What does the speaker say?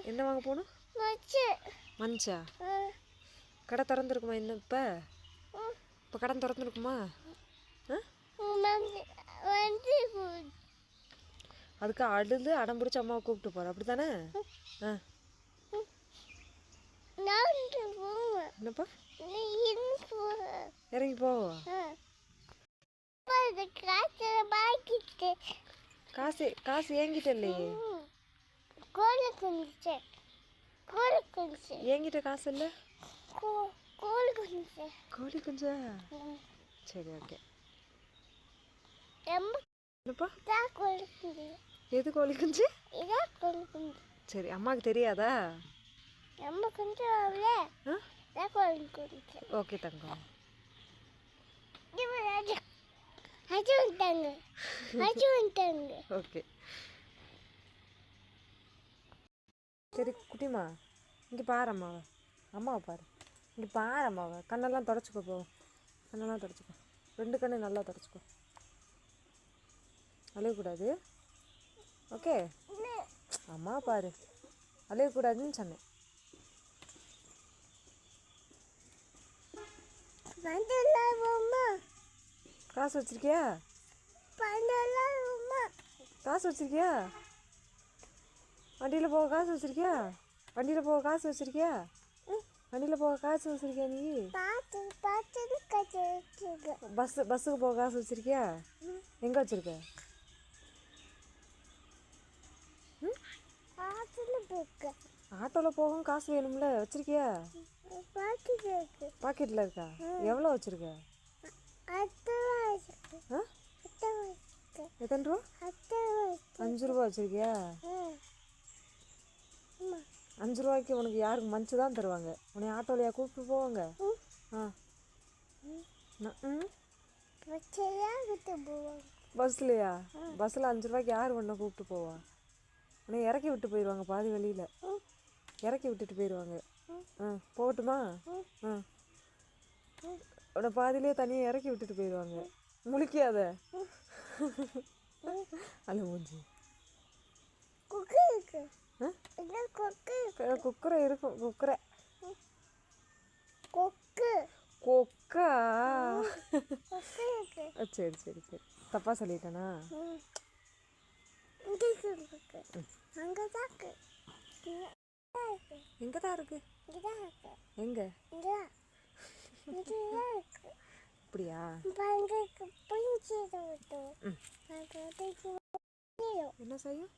என்ன வாங்க போகணும்? மஞ்சா. கடை திறந்துருக்குமா இன்னும்? இப்போ கடை திறந்துருக்குமா? அதுக்கு அழுது அடம் பிடிச்சி அம்மாவை கூப்பிட்டு போகிற அப்படி தானே? என்னப்பா இறங்கி போவா? காசு காசு ஏங்கிட்ட இல்லையே. ஏங்கிட்ட காசு இல்லை. கோழி குஞ்சா? சரி ஓகே. என்னப்பா? எது கோழி குஞ்சு? சரி அம்மாவுக்கு தெரியாதா? ஓகே தங்கம். ஓகே சரி குட்டிமா இங்கே பாரு அம்மாவை. அம்மாவை பாரு. இங்கே பாரு அம்மாவை. கண்ணெல்லாம் தொடச்சிக்கோ. கண்ணெல்லாம் தொடச்சிக்கோ. 2 கண்ணு நல்லா தொடச்சிக்கோ. அழுகக்கூடாது. ஓகே அம்மா பாரு. அழுகக்கூடாதுன்னு சொன்னேன். காசு வச்சிருக்கியா? காசு வச்சிருக்கியா? வண்டியில் போக காசு வச்சிருக்கியா? வண்டியில் போக காசு வச்சிருக்கியா? வண்டியில் போக காசு வச்சிருக்கியா நீ? பஸ்ஸுக்கு போக காசு வச்சிருக்கியா? எங்கே வச்சிருக்க? ஆட்டோவில் போகவும் காசு வேணும்ல, வச்சிருக்கியா? பாக்கெட்டில் இருக்கா? எவ்வளோ வச்சிருக்க? எத்தனை ரூபா? 5 ரூபா வச்சிருக்கியா? 5 ரூபாய்க்கு உனக்கு யாருக்கு மஞ்சள் தான் தருவாங்க? உன்னை ஆட்டோலையா கூப்பிட்டு போவாங்க? பஸ்லையா? பஸ்ஸில் 5 ரூபாய்க்கு யார் உன்னை கூப்பிட்டு போவா? உன்னை இறக்கி விட்டு போயிடுவாங்க. பாதி வழியில் இறக்கி விட்டுட்டு போயிடுவாங்க. போகட்டுமா? உன்னை பாதியிலே தனியாக இறக்கி விட்டுட்டு போயிடுவாங்க. முழிக்காத. அல்ல மூஞ்சி. குக்கரை இருக்கும். குக்கரை கொக்கா. சரி சரி சரி தப்பா சொல்லிட்டேனா? எங்கதான் இருக்கு? எங்க? அப்படியா? என்ன செய்யும்?